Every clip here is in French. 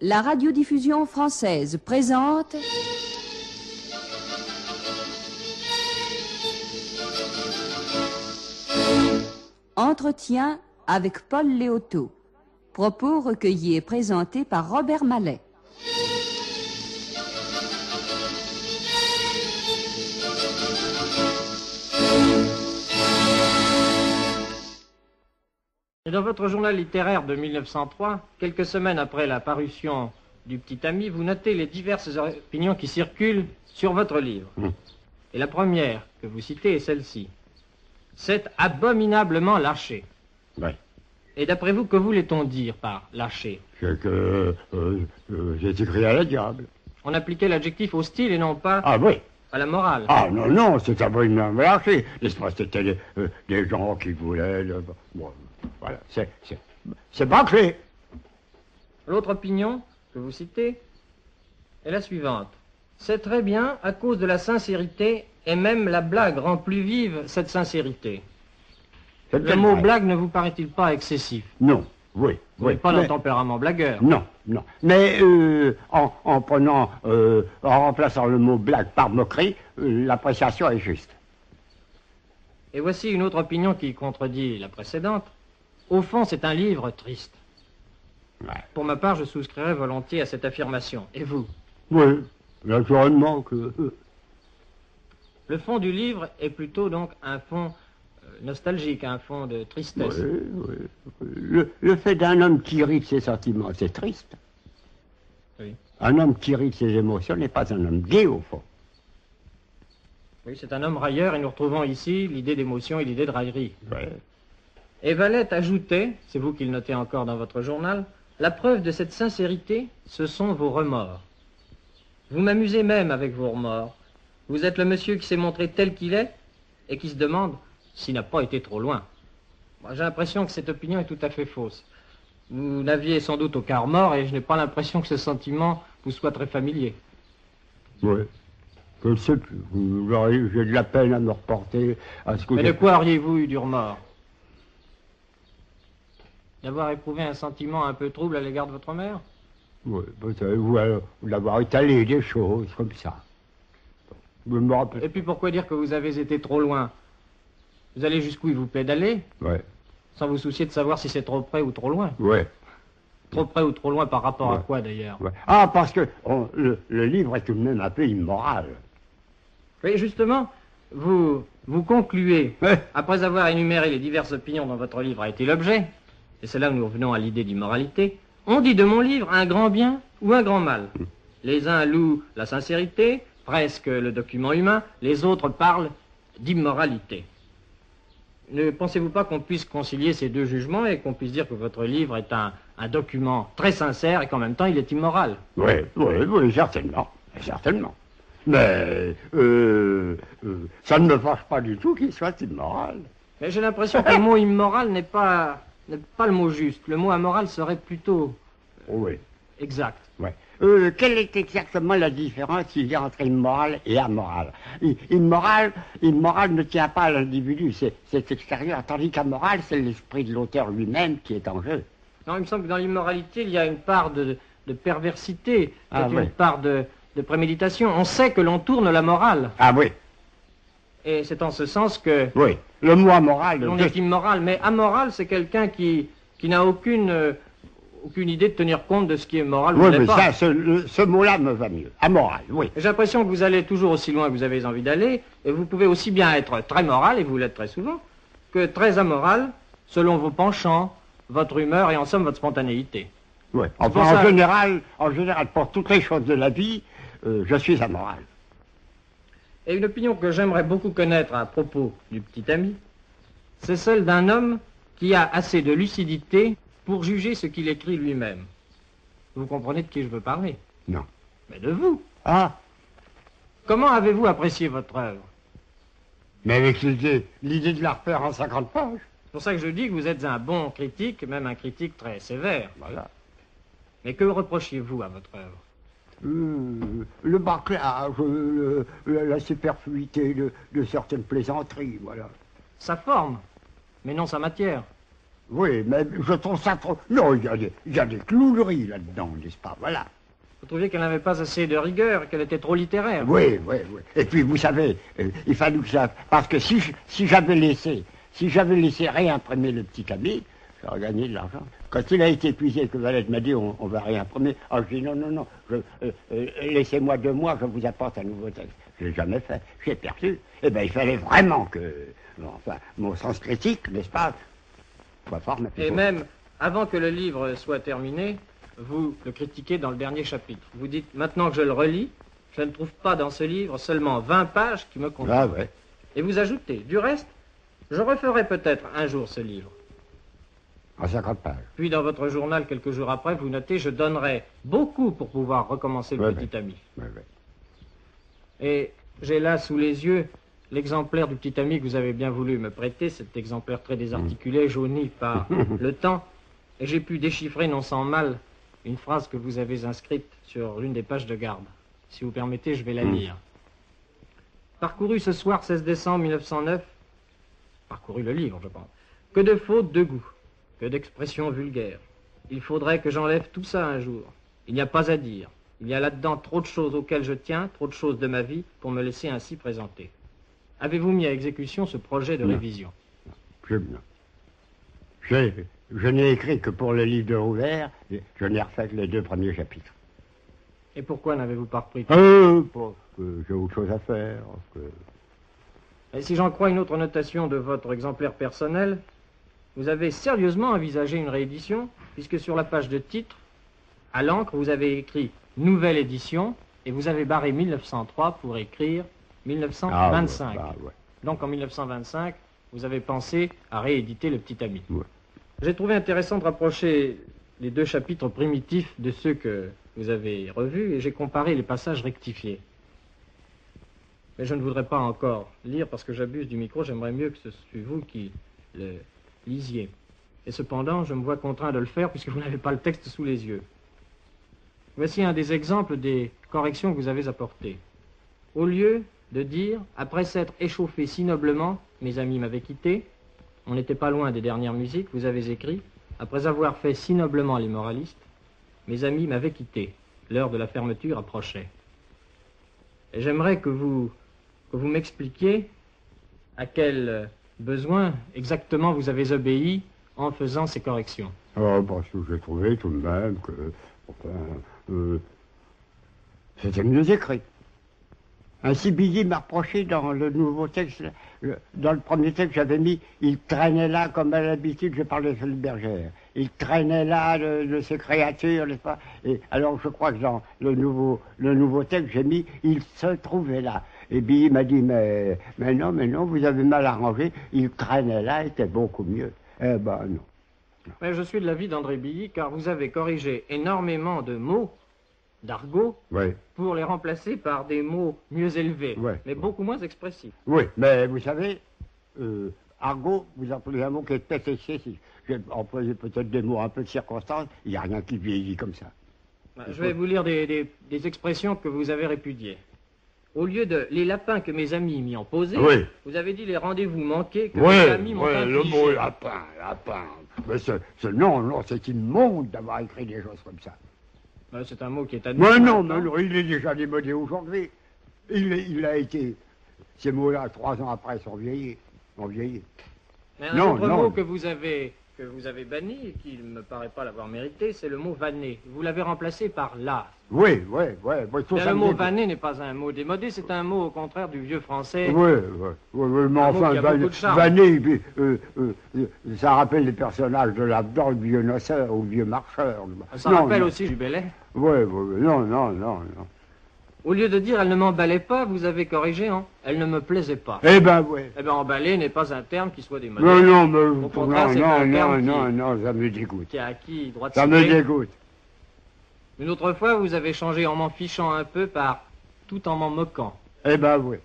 La radiodiffusion française présente Entretien avec Paul Léotot. Propos recueillis et présentés par Robert Mallet. Et dans votre journal littéraire de 1903, quelques semaines après la parution du Petit Ami, vous notez les diverses opinions qui circulent sur votre livre. Et la première que vous citez est celle-ci. C'est abominablement lâché. Oui. Et d'après vous, que voulait-on dire par lâché? C'est que j'ai écrit à la diable. On appliquait l'adjectif au style et non pas Ah oui. à la morale. Ah non, c'est abominablement lâché. L'espace, c'était des gens qui voulaient... Bon, voilà, c'est bâclé. L'autre opinion que vous citez est la suivante. C'est très bien à cause de la sincérité et même la blague rend plus vive cette sincérité. Le mot blague ne vous paraît-il pas excessif? Non, oui. Vous n'êtes pas d'un tempérament blagueur. Non. Mais en remplaçant le mot blague par moquerie, l'appréciation est juste. Et voici une autre opinion qui contredit la précédente. Au fond, c'est un livre triste. Ouais. Pour ma part, je souscrirais volontiers à cette affirmation. Et vous? Oui, naturellement que... Le fond du livre est plutôt donc un fond nostalgique, un fond de tristesse. Oui. Le fait d'un homme qui rit de ses sentiments, c'est triste. Oui. Un homme qui rit de ses émotions n'est pas un homme gai, au fond. Oui, c'est un homme railleur et nous retrouvons ici l'idée d'émotion et l'idée de raillerie. Oui. Et Valette ajoutait, c'est vous qui le notez encore dans votre journal, la preuve de cette sincérité, ce sont vos remords. Vous m'amusez même avec vos remords. Vous êtes le monsieur qui s'est montré tel qu'il est et qui se demande s'il n'a pas été trop loin. Moi, j'ai l'impression que cette opinion est tout à fait fausse. Vous n'aviez sans doute aucun remords et je n'ai pas l'impression que ce sentiment vous soit très familier. Oui. Je ne sais plus. J'ai de la peine à me reporter à ce que... Mais de quoi auriez-vous eu du remords? D'avoir éprouvé un sentiment un peu trouble à l'égard de votre mère? Oui, peut-être, ou d'avoir étalé des choses comme ça. Je me rappelle. Et puis pourquoi dire que vous avez été trop loin? Vous allez jusqu'où il vous plaît d'aller? Oui. Sans vous soucier de savoir si c'est trop près ou trop loin? Oui. Trop près ou trop loin par rapport à quoi d'ailleurs? Ouais. Ah, parce que le livre est tout de même un peu immoral. Oui, justement, vous concluez, Ouais. après avoir énuméré les diverses opinions dont votre livre a été l'objet, et c'est là où nous revenons à l'idée d'immoralité, on dit de mon livre un grand bien ou un grand mal. Les uns louent la sincérité, presque le document humain, les autres parlent d'immoralité. Ne pensez-vous pas qu'on puisse concilier ces deux jugements et qu'on puisse dire que votre livre est un document très sincère et qu'en même temps il est immoral? Oui, certainement. Mais ça ne me fâche pas du tout qu'il soit immoral. Mais j'ai l'impression que le mot immoral n'est pas le mot juste. Le mot amoral serait plutôt Oui. exact. Ouais. Quelle est exactement la différence qu'il y a entre immoral et amoral? Immoral ne tient pas à l'individu, c'est extérieur, tandis qu'amoral, c'est l'esprit de l'auteur lui-même qui est en jeu. Non, il me semble que dans l'immoralité, il y a une part de perversité, une part de préméditation. On sait que l'on tourne la morale. Ah oui. Et c'est en ce sens que Oui, le mot amoral... l'on est immoral. Mais amoral, c'est quelqu'un qui n'a aucune idée de tenir compte de ce qui est moral ou oui, n'est mais pas. ça, ce mot-là me va mieux. Amoral, oui. J'ai l'impression que vous allez toujours aussi loin que vous avez envie d'aller, et vous pouvez aussi bien être très moral, et vous l'êtes très souvent, que très amoral, selon vos penchants, votre humeur et en somme votre spontanéité. Oui. Pour Enfin, ça- en général, pour toutes les choses de la vie, je suis amoral. Et une opinion que j'aimerais beaucoup connaître à propos du Petit Ami, c'est celle d'un homme qui a assez de lucidité pour juger ce qu'il écrit lui-même. Vous comprenez de qui je veux parler? Non. Mais de vous. Ah, Comment avez-vous apprécié votre œuvre? mais avec l'idée de la refaire en 50 pages. C'est pour ça que je dis que vous êtes un bon critique, même un critique très sévère. Voilà. Mais que reprochiez-vous à votre œuvre? Le bâclage, la superfluité de certaines plaisanteries, voilà. Sa forme, mais non sa matière. Oui, mais je trouve ça trop... Non, il y a des clowneries là-dedans, n'est-ce pas? Voilà. Vous trouviez qu'elle n'avait pas assez de rigueur, qu'elle était trop littéraire? Oui, oui, oui. Et puis, vous savez, il fallait que ça... Parce que si j'avais laissé réimprimer le petit Camille, j'aurais gagné de l'argent. Quand il a été épuisé, que Valette m'a dit, on va réimprimer, alors je dis non, laissez-moi 2 mois, je vous apporte un nouveau texte. Je l'ai jamais fait, j'ai perdu. Eh bien, il fallait vraiment que... Enfin, mon sens critique, n'est-ce pas? Soit fort, mais Et même, avant que le livre soit terminé, vous le critiquez dans le dernier chapitre. Vous dites, maintenant que je le relis, je ne trouve pas dans ce livre seulement 20 pages qui me conviennent. Ah ouais. Et vous ajoutez, du reste, je referai peut-être un jour ce livre. En 50 pages. Puis dans votre journal, quelques jours après, vous notez, je donnerai beaucoup pour pouvoir recommencer le petit ami. Ouais, ouais. Et j'ai là sous les yeux l'exemplaire du petit ami que vous avez bien voulu me prêter, cet exemplaire très désarticulé, jauni par le temps. Et j'ai pu déchiffrer, non sans mal, une phrase que vous avez inscrite sur l'une des pages de garde. Si vous permettez, je vais la lire. Parcouru ce soir 16 décembre 1909, parcouru le livre, je pense. Que de fautes de goût, que d'expressions vulgaires. Il faudrait que j'enlève tout ça un jour. Il n'y a pas à dire. Il y a là-dedans trop de choses auxquelles je tiens, trop de choses de ma vie, pour me laisser ainsi présenter. Avez-vous mis à exécution ce projet de révision? Je n'ai écrit que pour le livre de Rouvert, je n'ai refait que les 2 premiers chapitres. Et pourquoi n'avez-vous pas repris Parce que j'ai autre chose à faire. Et si j'en crois une autre notation de votre exemplaire personnel, vous avez sérieusement envisagé une réédition, puisque sur la page de titre, à l'encre, vous avez écrit « Nouvelle édition » et vous avez barré 1903 pour écrire 1925. Ouais. Donc en 1925, vous avez pensé à rééditer le petit ami. Ouais. J'ai trouvé intéressant de rapprocher les 2 chapitres primitifs de ceux que vous avez revus et j'ai comparé les passages rectifiés. Mais je ne voudrais pas encore lire parce que j'abuse du micro, j'aimerais mieux que ce soit vous qui le lisiez. Et cependant, je me vois contraint de le faire puisque vous n'avez pas le texte sous les yeux. Voici un des exemples des corrections que vous avez apportées. Au lieu de dire, après s'être échauffé si noblement, mes amis m'avaient quitté, on n'était pas loin des dernières musiques, vous avez écrit, après avoir fait si noblement les moralistes, mes amis m'avaient quitté, l'heure de la fermeture approchait. Et j'aimerais que vous m'expliquiez à quel besoin exactement vous avez obéi en faisant ces corrections. Parce que j'ai trouvé tout de même que c'était mieux écrit. Ainsi, Billy m'a reproché dans le nouveau texte, dans le premier texte j'avais mis, il traînait là comme à l'habitude, je parlais de Bergère. Il traînait là de ses créatures, n'est-ce pas? Et alors je crois que dans le nouveau texte j'ai mis, il se trouvait là. Et Billy m'a dit, mais non, vous avez mal arrangé, il traînait là, était beaucoup mieux. Eh ben non. Mais je suis de l'avis d'André Billy, car vous avez corrigé énormément de mots d'argot pour les remplacer par des mots mieux élevés, mais beaucoup moins expressifs. Oui, mais vous savez, argot, vous employez un mot qui est peut-être excessif. J'ai employé peut-être des mots un peu de circonstance, il n'y a rien qui vieillit comme ça. Je vais vous lire des expressions que vous avez répudiées. Au lieu de « les lapins que mes amis m'y ont posés », vous avez dit « les rendez-vous manqués que mes amis m'ont infligés ». Le mot lapin. Mais non, c'est immonde d'avoir écrit des choses comme ça. C'est un mot qui est admis. Mais non, il est déjà démodé aujourd'hui. Il a été... Ces mots-là, 3 ans après, sont vieillis. Mais un autre mot que vous avez banni, et qui ne me paraît pas l'avoir mérité, c'est le mot « vanner ». Vous l'avez remplacé par « là ». Oui. Le mot « vanner » n'est pas un mot démodé, c'est un mot, au contraire, du vieux français. Oui, mais enfin, vanner, ça rappelle les personnages de là-dedans, le vieux noceur ou le vieux marcheur. Ça rappelle aussi Jubelet. Oui, non. Au lieu de dire « elle ne m'emballait pas », vous avez corrigé en « elle ne me plaisait pas ». Eh ben, oui. Eh bien, emballer n'est pas un terme qui soit démodé. Non, ça me dégoûte. Qui a acquis droit de ça me dégoûte. Une autre fois, vous avez changé en m'en fichant un peu par tout en m'en moquant. Eh ben, oui.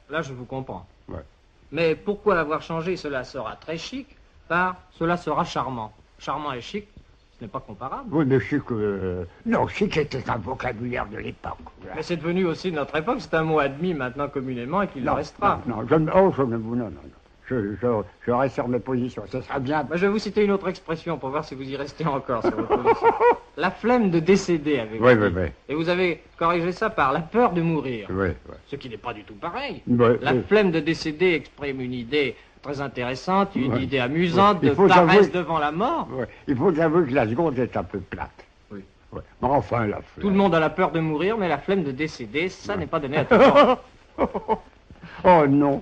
Là, je vous comprends. Ouais. Mais pourquoi l'avoir changé, cela sera très chic, par cela sera charmant. Charmant et chic, ce n'est pas comparable. Oui, mais chic... Non, chic était un vocabulaire de l'époque. Mais c'est devenu aussi de notre époque, c'est un mot admis maintenant communément et qu'il le restera. Non, je reste sur mes positions. Ce sera bien. Bah, je vais vous citer une autre expression pour voir si vous y restez encore sur votre position. La flemme de décéder, avec Oui, oui, oui. Et vous avez corrigé ça par la peur de mourir. Oui, oui. Ce qui n'est pas du tout pareil. Oui, La oui. flemme de décéder exprime une idée très intéressante, une Oui. idée amusante Oui. de Il faut paresse avouer- devant la mort. Oui. Il faut avouer que la seconde est un peu plate. Oui. Oui. Mais enfin, la Tout le monde a la peur de mourir, mais la flemme de décéder, ça n'est pas donné à tout le monde. Oh non.